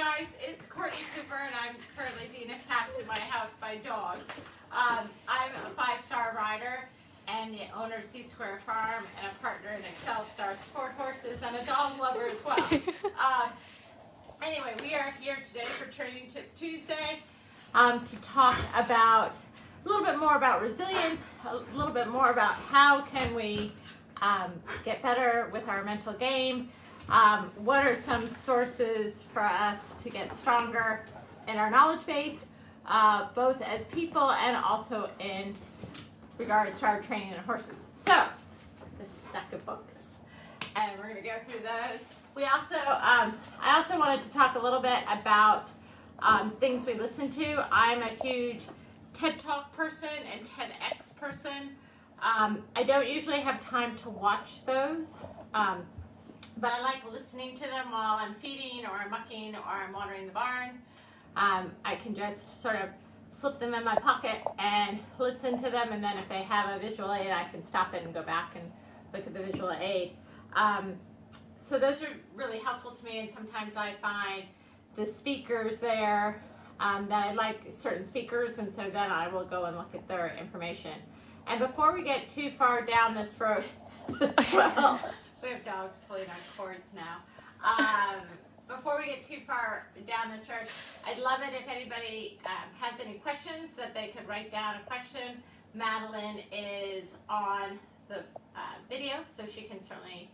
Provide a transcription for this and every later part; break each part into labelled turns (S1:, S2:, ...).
S1: guys, it's Courtney Cooper, and I'm currently being attacked in my house by dogs. I'm a 5-star rider and the owner of C Square Farm and a partner in Excel Star Sport Horses and a dog lover as well. Anyway, we are here today for Training Tip Tuesday to talk about a little bit more about resilience, a little bit more about how can we get better with our mental game. What are some sources for us to get stronger in our knowledge base, both as people and also in regards to our training in horses. So, this stack of books, and we're going to go through those. We also, I also wanted to talk a little bit about things we listen to. I'm a huge TED Talk person and TEDx person. I don't usually have time to watch those. But I like listening to them while I'm feeding or I'm mucking or I'm watering the barn. I can just sort of slip them in my pocket and listen to them, and then if they have a visual aid, I can stop it and go back and look at the visual aid. So those are really helpful to me, and sometimes I find the speakers there that I like certain speakers, and so then I will go and look at their information. And before we get too far down this road as well, we have dogs pulling on cords now. Before we get too far down this road, I'd love it if anybody has any questions that they could write down a question. Madeline is on the video, so she can certainly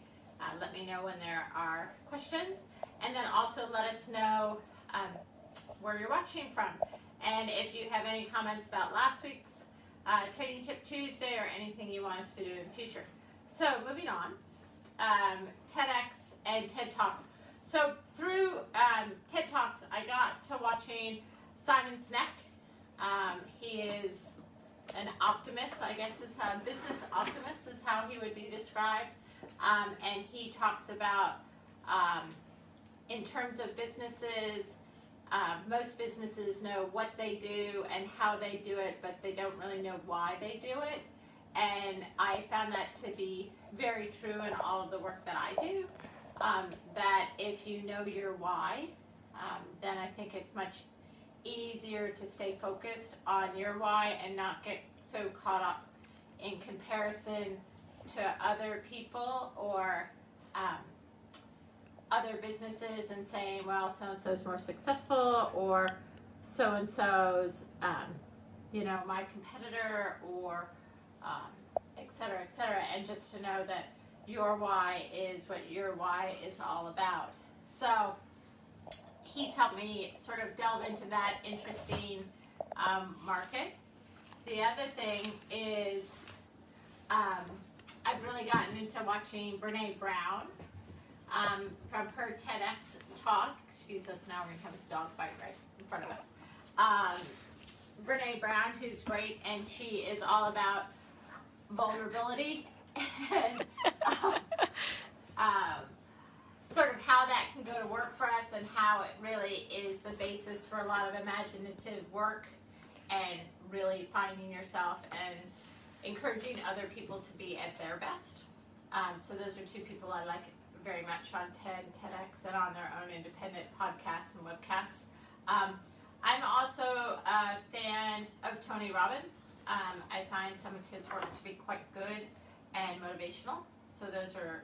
S1: let me know when there are questions. And then also let us know where you're watching from. And if you have any comments about last week's Training Tip Tuesday or anything you want us to do in the future. So moving on. TEDx and TED Talks. So through TED Talks, I got to watching Simon Sinek. He is an optimist, I guess is how, business optimist is how he would be described. And he talks about, in terms of businesses, most businesses know what they do and how they do it, but they don't really know why they do it. And I found that to be very true in all of the work that I do, that if you know your why, then I think it's much easier to stay focused on your why and not get so caught up in comparison to other people or other businesses and saying, well, so-and-so's more successful, or so-and-so's, my competitor, or et cetera, and just to know that your why is what your why is all about. So he's helped me sort of delve into that interesting market. The other thing is I've really gotten into watching Brene Brown from her TEDx talk. Excuse us, now we're going to have a dog fight right in front of us. Brene Brown, who's great, and she is all about vulnerability and sort of how that can go to work for us and how it really is the basis for a lot of imaginative work and really finding yourself and encouraging other people to be at their best. So those are two people I like very much on TED, TEDx, and on their own independent podcasts and webcasts. I'm also a fan of Tony Robbins. I find some of his work to be quite good and motivational. So those are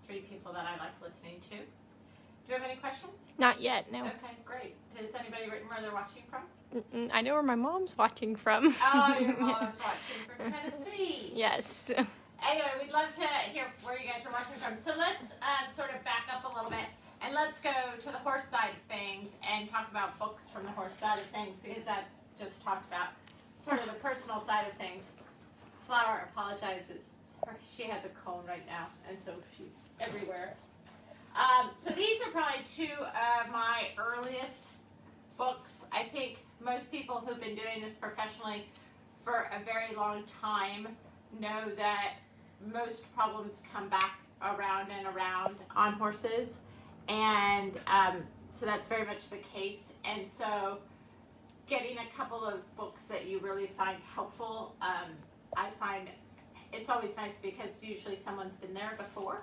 S1: three people that I like listening to. Do you have any questions?
S2: Not yet, no.
S1: Okay, great. Has anybody written where they're watching from?
S2: I know where my mom's watching from.
S1: Oh, your mom's watching from Tennessee.
S2: Yes.
S1: Anyway, we'd love to hear where you guys are watching from. So let's sort of back up a little bit and let's go to the horse side of things and talk about books from the horse side of things, because that just talked about sort of the personal side of things. Flower apologizes. She has a cone right now, and so she's everywhere. So these are probably two of my earliest books. I think most people who've been doing this professionally for a very long time know that most problems come back around and around on horses, and so that's very much the case. And so getting a couple of books that you really find helpful, I find it's always nice because usually someone's been there before.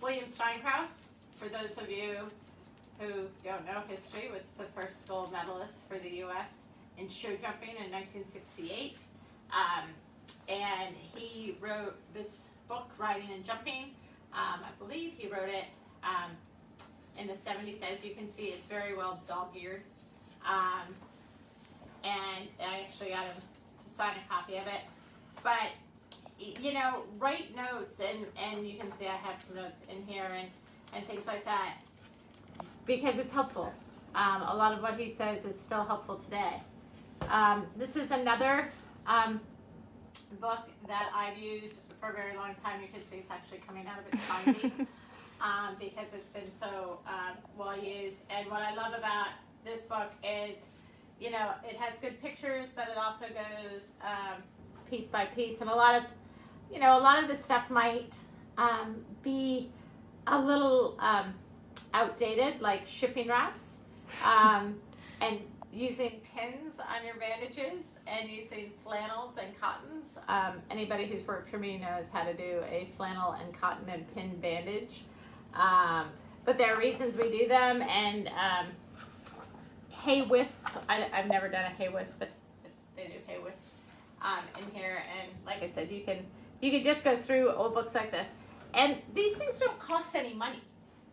S1: William Steinkraus, for those of you who don't know history, was the first gold medalist for the U.S. in show jumping in 1968. And he wrote this book, Riding and Jumping. I believe he wrote it in the 70s. As you can see, it's very well dog-eared. And I actually got him to sign a copy of it. But, you know, write notes, and you can see I have some notes in here and things like that, because it's helpful. A lot of what he says is still helpful today. This is another book that I've used for a very long time. You can see it's actually coming out of its binding because it's been so well used. And what I love about this book is, you know, it has good pictures, but it also goes piece by piece. And a lot of the stuff might be a little outdated, like shipping wraps, and using pins on your bandages, and using flannels and cottons. Anybody who's worked for me knows how to do a flannel and cotton and pin bandage. But there are reasons we do them, and hay wisp. I've never done a hay wisp, but they do hay wisp in here. And like I said, you can just go through old books like this, and these things don't cost any money.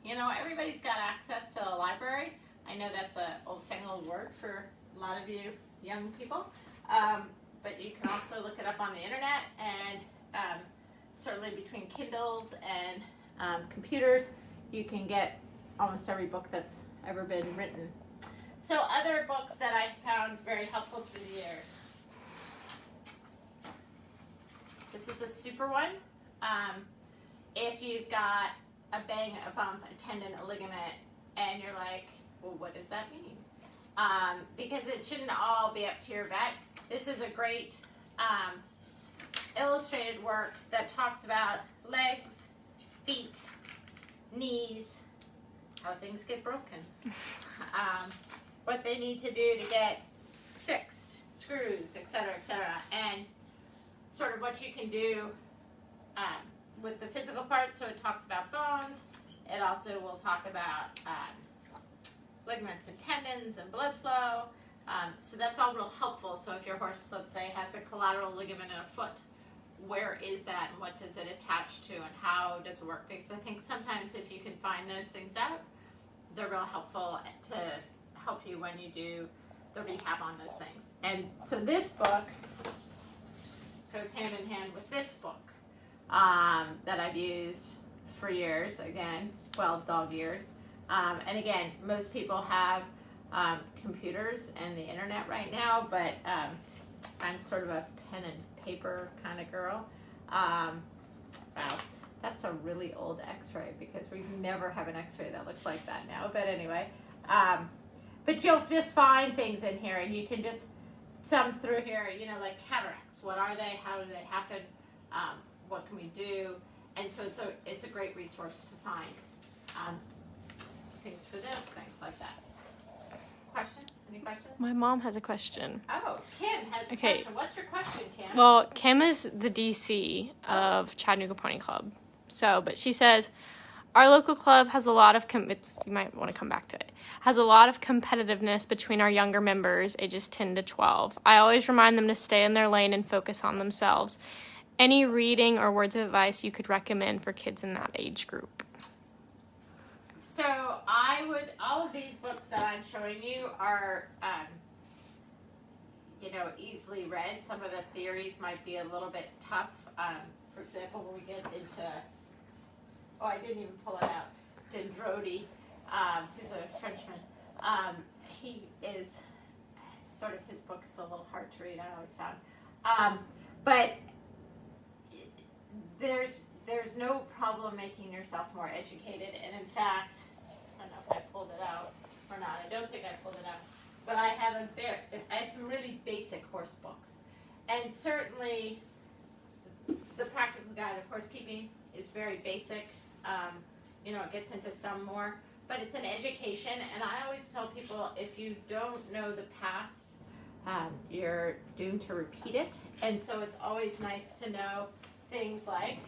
S1: You know, everybody's got access to a library. I know that's an old-fangled word for a lot of you young people, but you can also look it up on the internet, and certainly between Kindles and computers, you can get almost every book that's ever been written. So other books that I found very helpful through the years. This is a super one. If you've got a bang, a bump, a tendon, a ligament, and you're like, well, what does that mean? Because it shouldn't all be up to your vet. This is a great illustrated work that talks about legs, feet, knees, how things get broken, what they need to do to get fixed, screws, etc., and sort of what you can do with the physical part. So it talks about bones. It also will talk about ligaments and tendons and blood flow. So that's all real helpful. So if your horse, let's say, has a collateral ligament in a foot, where is that and what does it attach to and how does it work? Because I think sometimes if you can find those things out, they're real helpful to help you when you do the rehab on those things. And so this book goes hand in hand with this book that I've used for years, again, well, dog-eared. And again, most people have computers and the internet right now, but I'm sort of a pen and paper kind of girl. Wow, that's a really old x-ray, because we never have an x-ray that looks like that now. But anyway, but you'll just find things in here, and you can just sum through here, you know, like cataracts. What are they? How do they happen? What can we do? And so it's a great resource to find things for this, things like that. Questions? Any questions?
S2: My mom has a question.
S1: Oh, Kim has a question. What's your question, Kim?
S2: Well, Kim is the DC of Chattanooga Pony Club. But she says, our local club has a lot of, you might want to come back to it, has a lot of competitiveness between our younger members, ages 10 to 12. I always remind them to stay in their lane and focus on themselves. Any reading or words of advice you could recommend for kids in that age group?
S1: So all of these books that I'm showing you are, you know, easily read. Some of the theories might be a little bit tough. For example, when we get into, I didn't even pull it out, Dendrodi, who's a Frenchman. He is, sort of, his book is a little hard to read, I always found. But there's no problem making yourself more educated, and in fact, I don't know if I pulled it out or not. I don't think I pulled it out, but I have some really basic horse books, and certainly the Practical Guide of Horsekeeping is very basic. You know, it gets into some more, but it's an education, and I always tell people, if you don't know the past, you're doomed to repeat it, and so it's always nice to know things like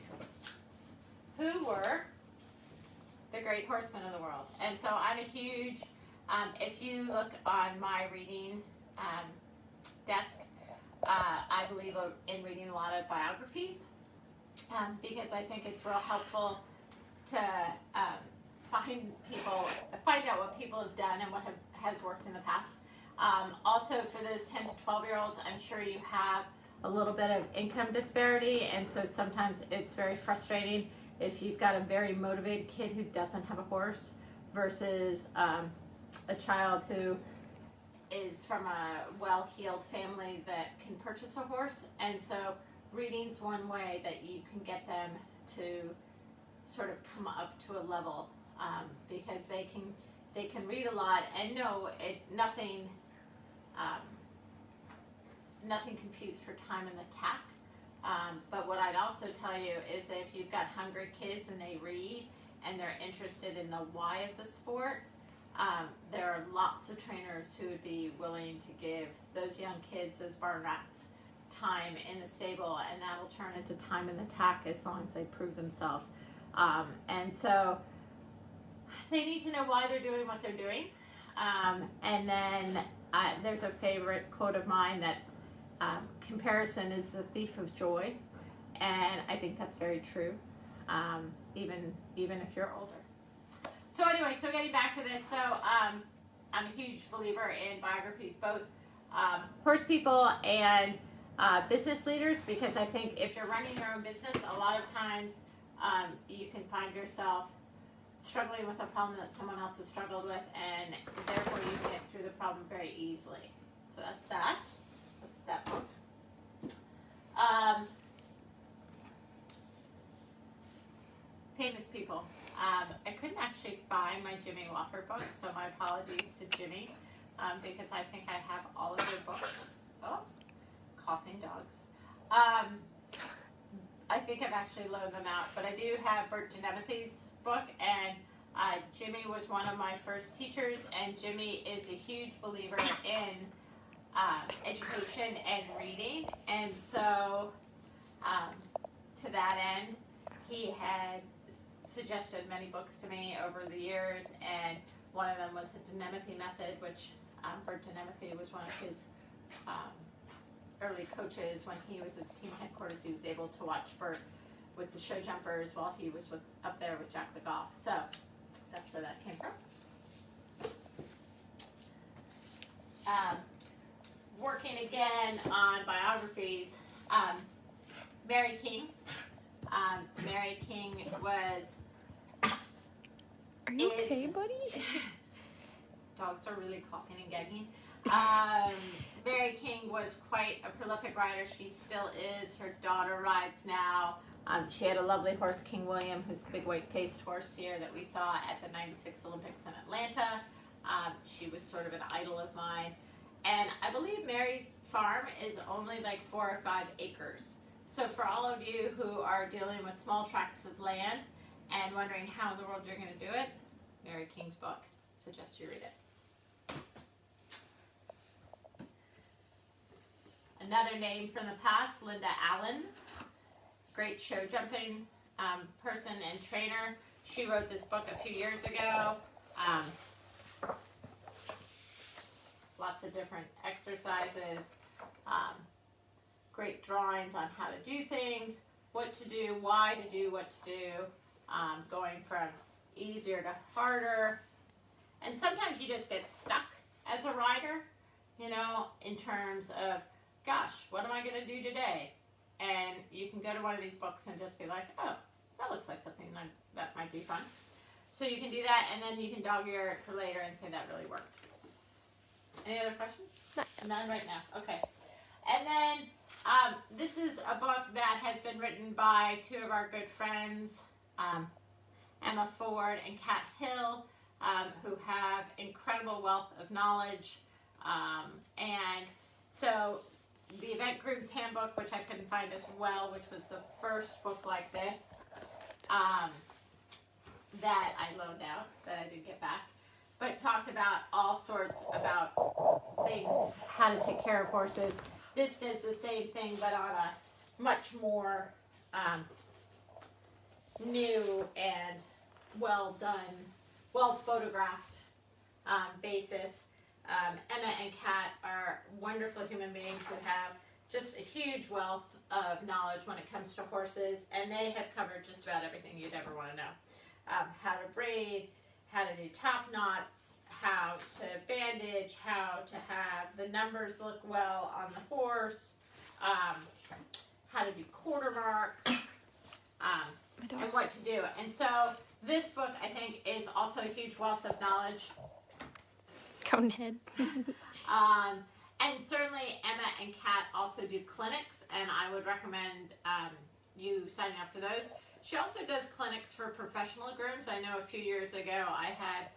S1: who were the great horsemen of the world. And so I'm I'm a huge, if you look on my reading desk, I believe in reading a lot of biographies because I think it's real helpful to find out what people have done and what has worked in the past. Also, for those 10 to 12-year-olds, I'm sure you have a little bit of income disparity, and so sometimes it's very frustrating if you've got a very motivated kid who doesn't have a horse versus a child who is from a well-heeled family that can purchase a horse. And so reading's one way that you can get them to sort of come up to a level because they can read a lot and know nothing computes for time in the tack. But what I'd also tell you is that if you've got hungry kids and they read and they're interested in the why of the sport, there are lots of trainers who would be willing to give those young kids, those barn rats, time in the stable, and that'll turn into time in the tack as long as they prove themselves. And so they need to know why they're doing what they're doing. And then there's a favorite quote of mine that comparison is the thief of joy, and I think that's very true, even if you're older. So anyway, so getting back to this, so I'm a huge believer in biographies, both horse people and business leaders, because I think if you're running your own business, a lot of times you can find yourself struggling with a problem that someone else has struggled with, and therefore you can get through the problem very easily. So that's that. That's that book. Famous people. I couldn't actually find my Jimmy Wofford book, so my apologies to Jimmy, because I think I have all of your books. Oh, coughing dogs. I think I've actually loaned them out, but I do have Bert Denemethy's book, and Jimmy was one of my first teachers, and Jimmy is a huge believer in education and reading, and so to that end, he had suggested many books to me over the years, and one of them was the Denemethy Method, which Bert Denemethy was one of his early coaches. When he was at the team headquarters, he was able to watch Bert with the show jumpers while he was up there with Jack the Goff. So that's where that came from. Working again on biographies, Mary King. Mary King was...
S2: Are you okay, buddy?
S1: Dogs are really coughing and gagging. Mary King was quite a prolific rider. She still is. Her daughter rides now. She had a lovely horse, King William, who's the big white-faced horse here that we saw at the '96 Olympics in Atlanta. She was sort of an idol of mine. And I believe Mary's farm is only like 4 or 5 acres. So for all of you who are dealing with small tracts of land and wondering how in the world you're going to do it, Mary King's book. I suggest you read it. Another name from the past, Linda Allen. Great show jumping person and trainer. She wrote this book a few years ago. Lots of different exercises, great drawings on how to do things, what to do, why to do what to do, going from easier to harder. And sometimes you just get stuck as a rider, you know, in terms of, gosh, what am I going to do today? And you can go to one of these books and just be like, oh, that looks like something that might be fun. So you can do that, and then you can dog-ear it for later and say that really worked. Any other questions? None right now. Okay. And then this is a book that has been written by 2 of our good friends, Emma Ford and Kat Hill, who have incredible wealth of knowledge. And so the Event Groom's Handbook, which I couldn't find as well, which was the first book like this that I loaned out, that I did get back, but talked about all sorts about things, how to take care of horses. This does the same thing, but on a much more new and well done, well photographed basis. Emma and Kat are wonderful human beings who have just a huge wealth of knowledge when it comes to horses, and they have covered just about everything you'd ever want to know. How to braid, how to do top knots, how to bandage, how to have the numbers look well on the horse, how to do quarter marks, and what to do. And so this book, I think, is also a huge wealth of knowledge.
S2: Conehead.
S1: And certainly Emma and Kat also do clinics, and I would recommend you signing up for those. She also does clinics for professional grooms. I know a few years ago I had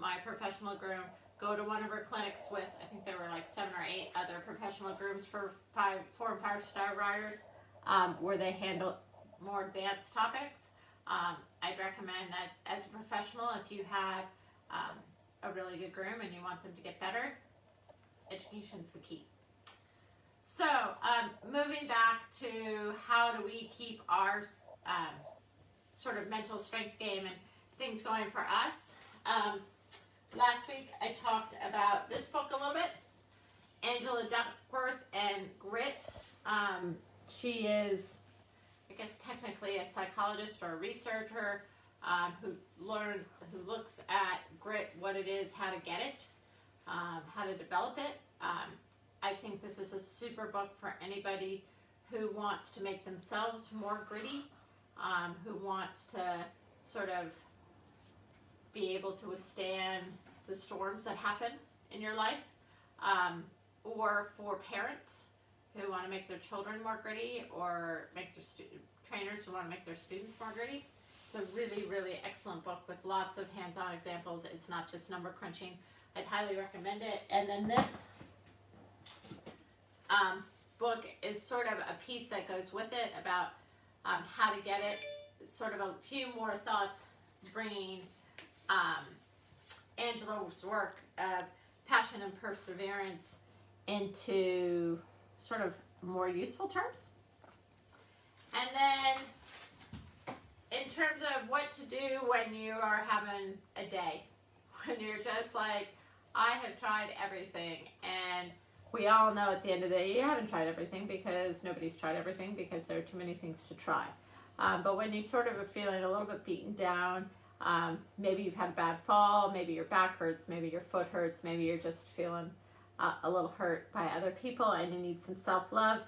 S1: my professional groom go to one of her clinics with, I think there were like 7 or 8 other professional grooms for 4 and 5-star riders, where they handle more advanced topics. I'd recommend that as a professional, if you have a really good groom and you want them to get better, education's the key. So, moving back to how do we keep our sort of mental strength game and things going for us. Last week I talked about this book a little bit, Angela Duckworth and Grit. She is, I guess, technically a psychologist or a researcher who looks at grit, what it is, how to get it, how to develop it. I think this is a super book for anybody who wants to make themselves more gritty, who wants to sort of be able to withstand the storms that happen in your life, or for parents who want to make their children more gritty, or make their trainers who want to make their students more gritty. It's a really, really excellent book with lots of hands-on examples. It's not just number crunching. I'd highly recommend it. And then this book is sort of a piece that goes with it about how to get it, sort of a few more thoughts bringing Angela's work of passion and perseverance into sort of more useful terms. And then in terms of what to do when you are having a day, when you're just like, I have tried everything, and we all know at the end of the day you haven't tried everything, because nobody's tried everything, because there are too many things to try. But when you sort of are feeling a little bit beaten down, maybe you've had a bad fall, maybe your back hurts, maybe your foot hurts, maybe you're just feeling a little hurt by other people and you need some self-love.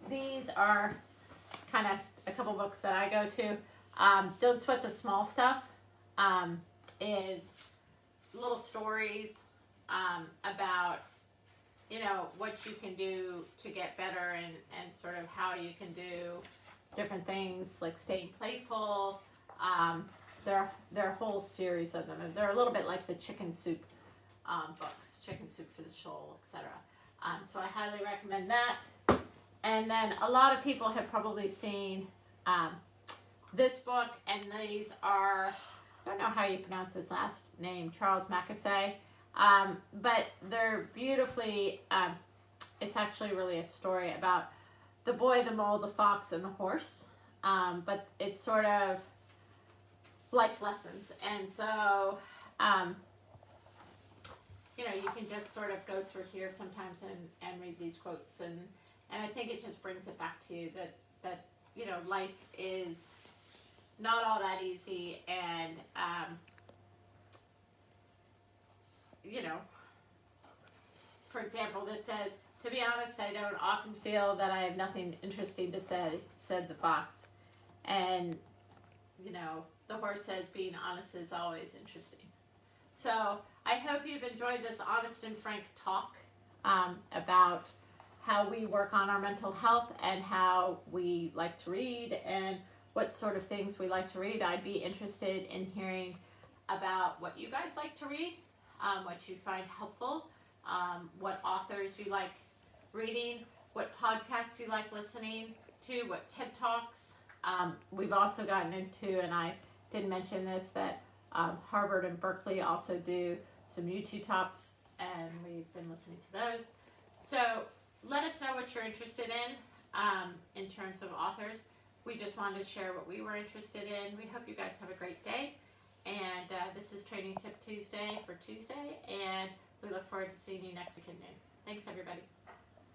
S1: These are kind of a couple books that I go to. Don't Sweat the Small Stuff is little stories about, you know, what you can do to get better, and sort of how you can do different things like staying playful. There are a whole series of them, and they're a little bit like the chicken soup books, Chicken Soup for the Soul, etc. So I highly recommend that. And then a lot of people have probably seen this book, and these are, I don't know how you pronounce his last name, Charles Mackesay, but they're beautifully, it's actually really a story about the boy, the mole, the fox, and the horse, but it's sort of life lessons. And so, you know, you can just sort of go through here sometimes and read these quotes, and I think it just brings it back to you that you know, life is not all that easy, and you know, for example, this says, "To be honest, I don't often feel that I have nothing interesting to say," said the fox. And you know, the horse says, "Being honest is always interesting." So I hope you've enjoyed this honest and frank talk about how we work on our mental health and how we like to read and what sort of things we like to read. I'd be interested in hearing about what you guys like to read, what you find helpful, what authors you like reading, what podcasts you like listening to, what TED Talks. We've also gotten into, and I didn't mention this, that Harvard and Berkeley also do some YouTube talks, and we've been listening to those. So let us know what you're interested in terms of authors. We just wanted to share what we were interested in. We hope you guys have a great day, And this is Training Tip Tuesday for Tuesday, and we look forward to seeing you next week at noon. Thanks, everybody.